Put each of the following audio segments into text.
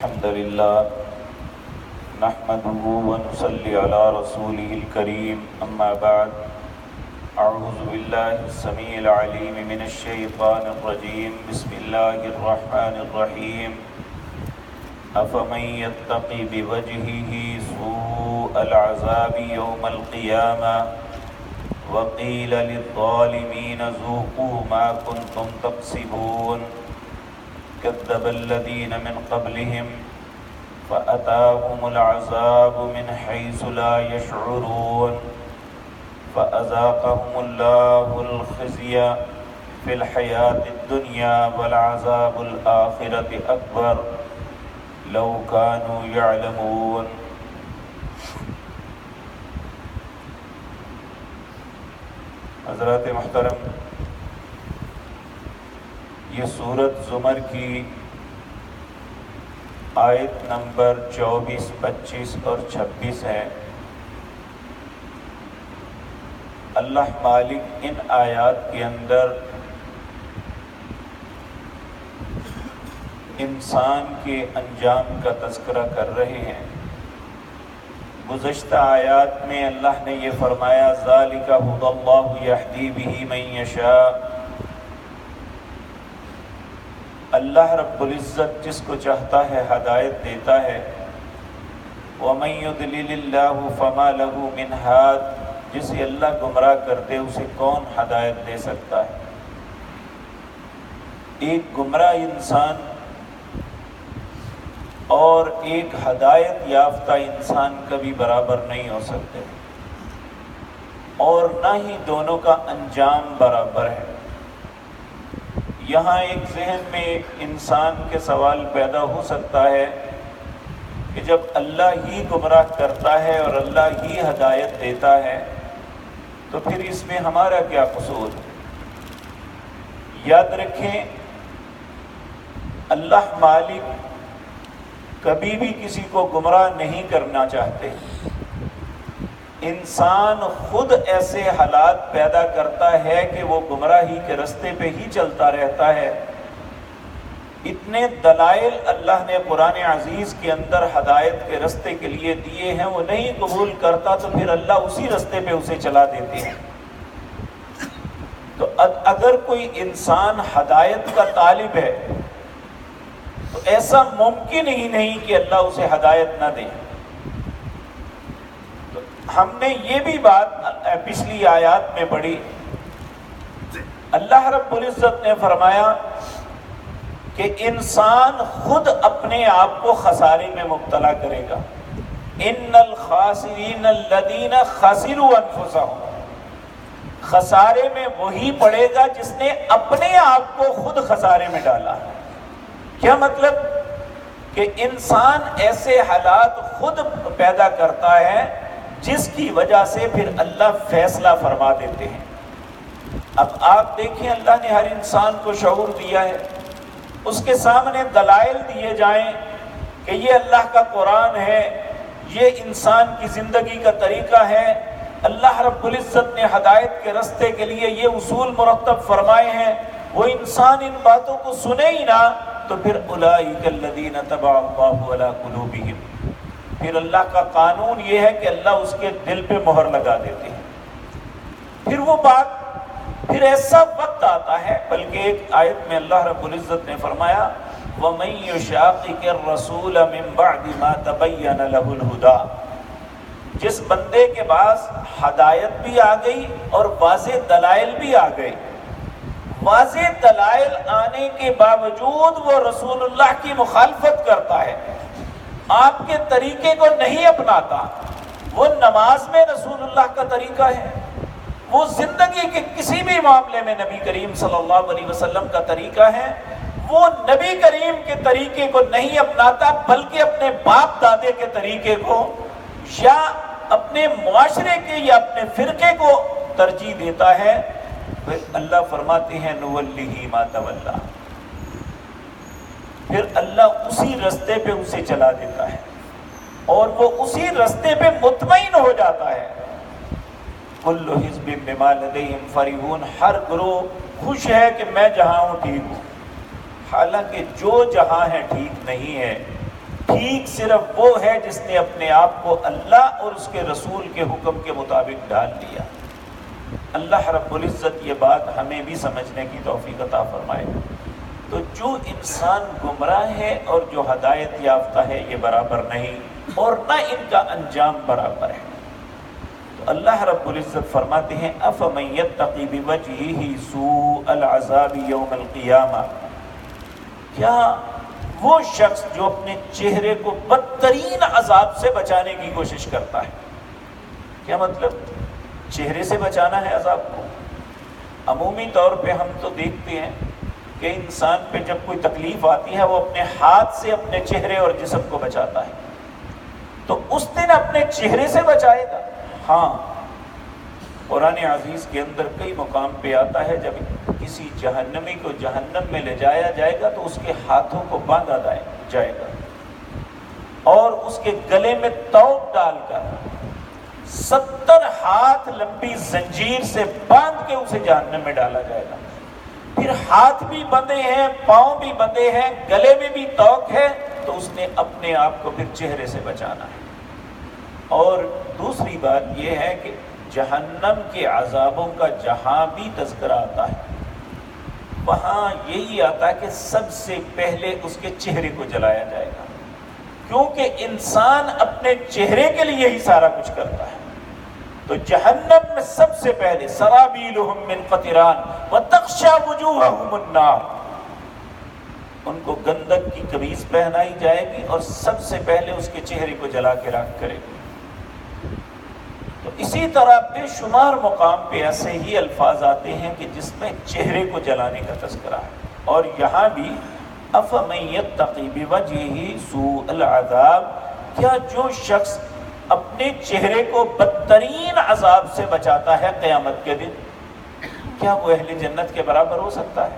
الحمد لله نحمده ونصلي على رسوله الكريم أما بعد أعوذ بالله السميع العليم من الشيطان الرجيم بسم الله الرحمن الرحيم أفمن يتقي بوجهه سوء العذاب يوم القيامة وقيل للظالمين ذوقوا ما كنتم تكسبون كذب الذين من قبلهم فأتاهم العذاب من حيث لا يشعرون فأذاقهم الله الخزي في الحياة الدنيا والعذاب الآخرة أكبر لو كانوا يعلمون۔ حضرات محترم، یہ سورۃ زمر کی آیت نمبر 24، 25 اور 26 ہے۔ اللہ مالک ان آیات کے اندر انسان کے انجام کا تذکرہ کر رہے ہیں۔ گزشتہ آیات میں اللہ نے یہ فرمایا ذَلِكَ هُدَى اللَّهُ يَهْدِي بِهِ مَن يَشَاءُ، اللہ رب العزت جس کو چاہتا ہے ہدایت دیتا ہے۔ وَمَن يُضْلِلِ اللَّهُ فَمَا لَهُ مِنْ هَادٍ، جسے اللہ گمراہ کر دے اسے کون ہدایت دے سکتا ہے؟ ایک گمراہ انسان اور ایک ہدایت یافتہ انسان کبھی برابر نہیں ہو سکتے، اور نہ ہی دونوں کا انجام برابر ہے۔ یہاں ایک ذہن میں انسان کے سوال پیدا ہو سکتا ہے کہ جب اللہ ہی گمراہ کرتا ہے اور اللہ ہی ہدایت دیتا ہے تو پھر اس میں ہمارا کیا قصور؟ یاد رکھیں، اللہ مالک کبھی بھی کسی کو گمراہ نہیں کرنا چاہتے۔ انسان خود ایسے حالات پیدا کرتا ہے کہ وہ گمراہی کے رستے پہ ہی چلتا رہتا ہے۔ اتنے دلائل اللہ نے قرآن عزیز کے اندر ہدایت کے رستے کے لیے دیے ہیں، وہ نہیں قبول کرتا تو پھر اللہ اسی رستے پہ اسے چلا دیتے ہیں۔ تو اگر کوئی انسان ہدایت کا طالب ہے تو ایسا ممکن ہی نہیں کہ اللہ اسے ہدایت نہ دے۔ ہم نے یہ بھی بات پچھلی آیات میں پڑھی، اللہ رب العزت نے فرمایا کہ انسان خود اپنے آپ کو خسارے میں مبتلا کرے گا۔ ان الخاسرین الذین خسروا انفسهم، خسارے میں وہی پڑے گا جس نے اپنے آپ کو خود خسارے میں ڈالا۔ کیا مطلب؟ کہ انسان ایسے حالات خود پیدا کرتا ہے جس کی وجہ سے پھر اللہ فیصلہ فرما دیتے ہیں۔ اب آپ دیکھیں، اللہ نے ہر انسان کو شعور دیا ہے، اس کے سامنے دلائل دیے جائیں کہ یہ اللہ کا قرآن ہے، یہ انسان کی زندگی کا طریقہ ہے، اللہ رب العزت نے ہدایت کے رستے کے لیے یہ اصول مرتب فرمائے ہیں، وہ انسان ان باتوں کو سنے ہی نہ تو پھر اولئک الذین طبع اللہ علی قلوبہم، پھر اللہ کا قانون یہ ہے کہ اللہ اس کے دل پہ مہر لگا دیتے ہیں۔ پھر وہ بات، پھر ایسا وقت آتا ہے، بلکہ ایک آیت میں اللہ رب العزت نے فرمایا وَمَن يُشَاقِقِ الرَّسُولَ مِن بَعْدِ مَا تَبَيَّنَ لَهُ الْهُدَىٰ، جس بندے کے پاس ہدایت بھی آ گئی اور واضح دلائل بھی آ گئے، واضح دلائل آنے کے باوجود وہ رسول اللہ کی مخالفت کرتا ہے، آپ کے طریقے کو نہیں اپناتا۔ وہ نماز میں رسول اللہ کا طریقہ ہے، وہ زندگی کے کسی بھی معاملے میں نبی کریم صلی اللہ علیہ وسلم کا طریقہ ہے، وہ نبی کریم کے طریقے کو نہیں اپناتا بلکہ اپنے باپ دادے کے طریقے کو یا اپنے معاشرے کے یا اپنے فرقے کو ترجیح دیتا ہے، پھر اللہ فرماتے ہیں نُوَلِّهِ مَا تَوَلَّىٰ، پھر اللہ اسی رستے پہ اسے چلا دیتا ہے اور وہ اسی رستے پہ مطمئن ہو جاتا ہے۔ کل حزب بما لدیہم فرحون، ہر گروہ خوش ہے کہ میں جہاں ہوں ٹھیک ہوں، حالانکہ جو جہاں ہے ٹھیک نہیں ہے، ٹھیک صرف وہ ہے جس نے اپنے آپ کو اللہ اور اس کے رسول کے حکم کے مطابق ڈال دیا۔ اللہ رب العزت یہ بات ہمیں بھی سمجھنے کی توفیق عطا فرمائے۔ تو جو انسان گمراہ ہے اور جو ہدایت یافتہ ہے یہ برابر نہیں، اور نہ ان کا انجام برابر ہے۔ تو اللہ رب العزت فرماتے ہیں أَفَمَن يَتَّقِ بِوَجْهِهِ سُوءَ الْعَذَابِ يَوْمَ الْقِيَامَةِ، کیا وہ شخص جو اپنے چہرے کو بدترین عذاب سے بچانے کی کوشش کرتا ہے، کیا مطلب چہرے سے بچانا ہے عذاب کو؟ عمومی طور پہ ہم تو دیکھتے ہیں کہ انسان پہ جب کوئی تکلیف آتی ہے وہ اپنے ہاتھ سے اپنے چہرے اور جسم کو بچاتا ہے، تو اس دن اپنے چہرے سے بچائے گا؟ ہاں، قرآن عزیز کے اندر کئی مقام پہ آتا ہے جب کسی جہنمی کو جہنم میں لے جایا جائے گا تو اس کے ہاتھوں کو باندھا جائے گا اور اس کے گلے میں توق ڈال کر 70 ہاتھ لمبی زنجیر سے باندھ کے اسے جہنم میں ڈالا جائے گا۔ پھر ہاتھ بھی بندھے ہیں، پاؤں بھی بندھے ہیں، گلے میں بھی توق ہے، تو اس نے اپنے آپ کو پھر چہرے سے بچانا ہے۔ اور دوسری بات یہ ہے کہ جہنم کے عذابوں کا جہاں بھی تذکرہ آتا ہے وہاں یہی آتا ہے کہ سب سے پہلے اس کے چہرے کو جلایا جائے گا، کیونکہ انسان اپنے چہرے کے لیے ہی سارا کچھ کرتا ہے۔ تو جہنم میں سب سے پہلے سرابیلہم من قطران وتغشی وجوہہم النار، ان کو گندک کی قمیص پہنائی جائے گی اور سب سے پہلے اس کے چہرے کو جلا کے راکھ کرے گی۔ تو اسی طرح بے شمار مقام پہ ایسے ہی الفاظ آتے ہیں کہ جس میں چہرے کو جلانے کا تذکرہ ہے، اور یہاں بھی أَفَمَن يَتَّقِ بِوَجْهِهِ سُوءَ الْعَذَابِ، کیا جو شخص اپنے چہرے کو بدترین عذاب سے بچاتا ہے قیامت کے دن، کیا وہ اہل جنت کے برابر ہو سکتا ہے؟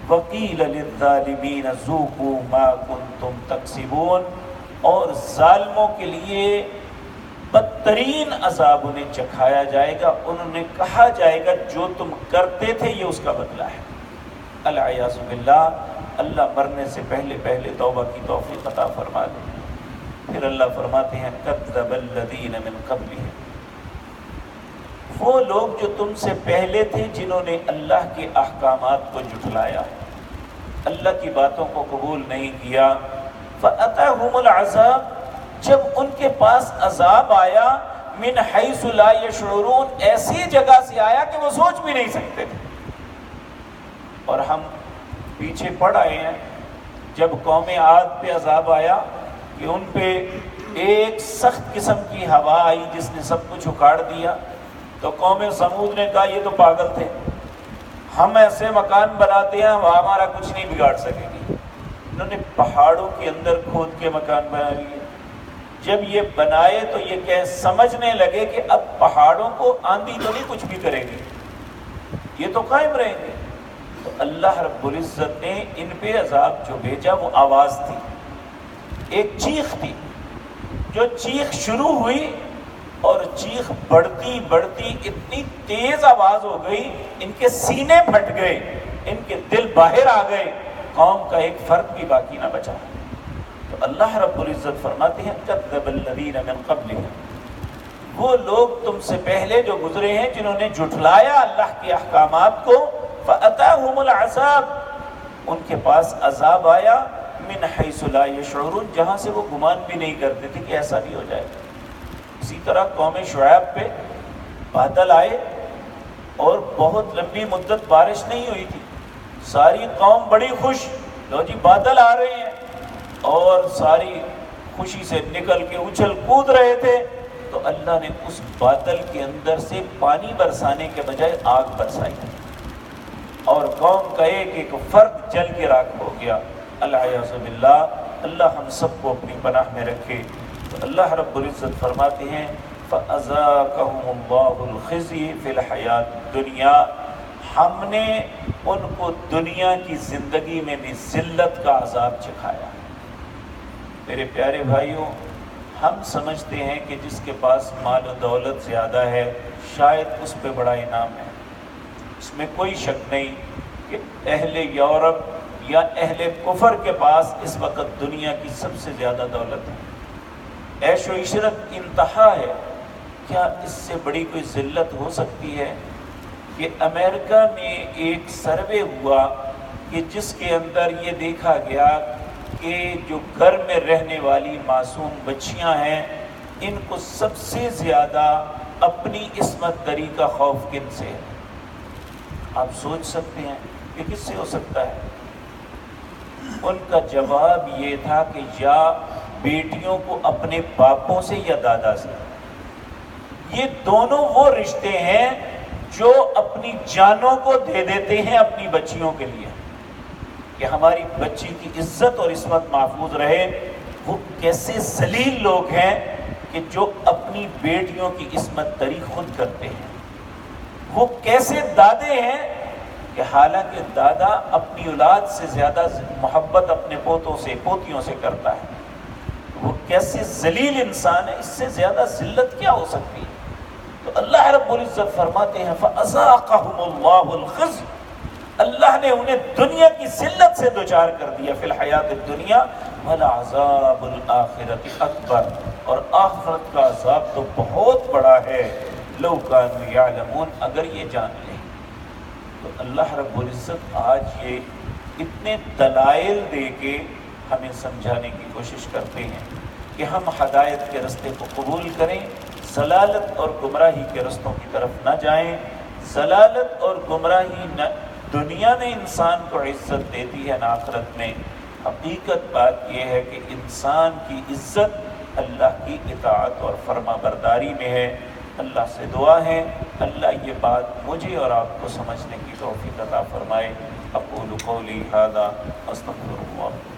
وَقِيلَ لِلظَّالِمِينَ ذُوقُوا مَا كُنتُمْ تَكْسِبُونَ، اور ظالموں کے لیے بدترین عذاب انہیں چکھایا جائے گا، انہوں نے کہا جائے گا جو تم کرتے تھے یہ اس کا بدلہ ہے۔ العیاذ باللہ، اللہ مرنے سے پہلے پہلے توبہ کی توفیق عطا فرما دے۔ پھر اللہ فرماتے ہیں کذب الذین من قبلہم، وہ لوگ جو تم سے پہلے تھے جنہوں نے اللہ کے احکامات کو جھٹلایا، اللہ کی باتوں کو قبول نہیں کیا، فَأَتَاهُمُ الْعَذَابُ، جب ان کے پاس عذاب آیا، من حیث لا یشعرون، ایسی جگہ سے آیا کہ وہ سوچ بھی نہیں سکتے تھے۔ اور ہم پیچھے پڑھ آئے ہیں جب قوم عاد پہ عذاب آیا کہ ان پہ ایک سخت قسم کی ہوا آئی جس نے سب کچھ اکھاڑ دیا، تو قوم سمود نے کہا یہ تو پاگل تھے، ہم ایسے مکان بناتے ہیں وہ ہمارا کچھ نہیں بگاڑ سکے گی۔ انہوں نے پہاڑوں کے اندر کھود کے مکان بنا لیے۔ جب یہ بنائے تو یہ کہ سمجھنے لگے کہ اب پہاڑوں کو آندھی تو نہیں کچھ بھی کرے گی، یہ تو قائم رہیں گے۔ تو اللہ رب العزت نے ان پہ عذاب جو بھیجا وہ آواز تھی، ایک چیخ تھی، جو چیخ شروع ہوئی اور چیخ بڑھتی بڑھتی اتنی تیز آواز ہو گئی، ان کے سینے پھٹ گئے، ان کے دل باہر آ گئے، قوم کا ایک فرد بھی باقی نہ بچا۔ تو اللہ رب العزت فرماتے ہیں کذب الذین من قبلہم، وہ لوگ تم سے پہلے جو گزرے ہیں جنہوں نے جھٹلایا اللہ کے احکامات کو، فَأَتَاهُمُ الْعَذَابُ، ان کے پاس عذاب آیا، من حیث لا یشعرون، جہاں سے وہ گمان بھی نہیں کرتے تھے کہ ایسا بھی ہو جائے گا۔ اسی طرح قوم شعیب پہ بادل آئے اور بہت لمبی مدت بارش نہیں ہوئی تھی، ساری قوم بڑی خوش، لو جی بادل آ رہے ہیں، اور ساری خوشی سے نکل کے اچھل کود رہے تھے، تو اللہ نے اس بادل کے اندر سے پانی برسانے کے بجائے آگ برسائی اور قوم کا ایک ایک فرد جل کے راکھ ہو گیا۔ العیاذ باللہ، اللہ ہم سب کو اپنی پناہ میں رکھے۔ تو اللہ رب العزت فرماتے ہیں فَأَذَاقَهُمُ اللَّهُ الْخِزْيَ فِي الْحَيَاةِ الدُّنْيَا، ہم نے ان کو دنیا کی زندگی میں بھی ذلت کا عذاب چکھایا۔ میرے پیارے بھائیوں، ہم سمجھتے ہیں کہ جس کے پاس مال و دولت زیادہ ہے شاید اس پہ بڑا انعام ہے، اس میں کوئی شک نہیں کہ اہل یورپ یا اہل کفر کے پاس اس وقت دنیا کی سب سے زیادہ دولت ہے، عیش و عشرت انتہا ہے، کیا اس سے بڑی کوئی ذلت ہو سکتی ہے؟ کہ امریکہ میں ایک سروے ہوا کہ جس کے اندر یہ دیکھا گیا کہ جو گھر میں رہنے والی معصوم بچیاں ہیں ان کو سب سے زیادہ اپنی عصمت دری کا خوف کن سے ہے؟ آپ سوچ سکتے ہیں کہ کس سے ہو سکتا ہے؟ ان کا جواب یہ تھا کہ یا بیٹیوں کو اپنے باپوں سے یا دادا سے۔ یہ دونوں وہ رشتے ہیں جو اپنی جانوں کو دے دیتے ہیں اپنی بچیوں کے لیے کہ ہماری بچی کی عزت اور عصمت محفوظ رہے۔ وہ کیسے ذلیل لوگ ہیں کہ جو اپنی بیٹیوں کی عصمت دری خود کرتے ہیں۔ وہ کیسے دادے ہیں کہ حالانکہ دادا اپنی اولاد سے زیادہ محبت اپنے پوتوں سے پوتیوں سے کرتا ہے۔ وہ کیسے ذلیل انسان ہے، اس سے زیادہ ذلت کیا ہو سکتی ہے؟ تو اللہ رب العزت فرماتے ہیں فَأَذَاقَهُمُ اللَّهُ الْخِزْيَ، اللہ نے انہیں دنیا کی ذلت سے دوچار کر دیا فی الحیات الدنیا، وَلَعَذَابُ الْآخِرَةِ أَكْبَرُ، اور آخرت کا عذاب تو بہت بڑا ہے، لَوْ كَانُوا يَعْلَمُونَ، اگر یہ جان لیں۔ تو اللہ رب العزت آج یہ اتنے دلائل دے کے ہمیں سمجھانے کی کوشش کرتے ہیں کہ ہم ہدایت کے رستے کو قبول کریں، ضلالت اور گمراہی کے رستوں کی طرف نہ جائیں۔ ضلالت اور گمراہی نہ دنیا میں انسان کو عزت دیتی ہے نہ آخرت میں۔ حقیقت بات یہ ہے کہ انسان کی عزت اللہ کی اطاعت اور فرما برداری میں ہے۔ اللہ سے دعا ہے اللہ یہ بات مجھے اور آپ کو سمجھنے کی توفیق عطا فرمائے۔ اقول قولی ھذا استغفر اللہ۔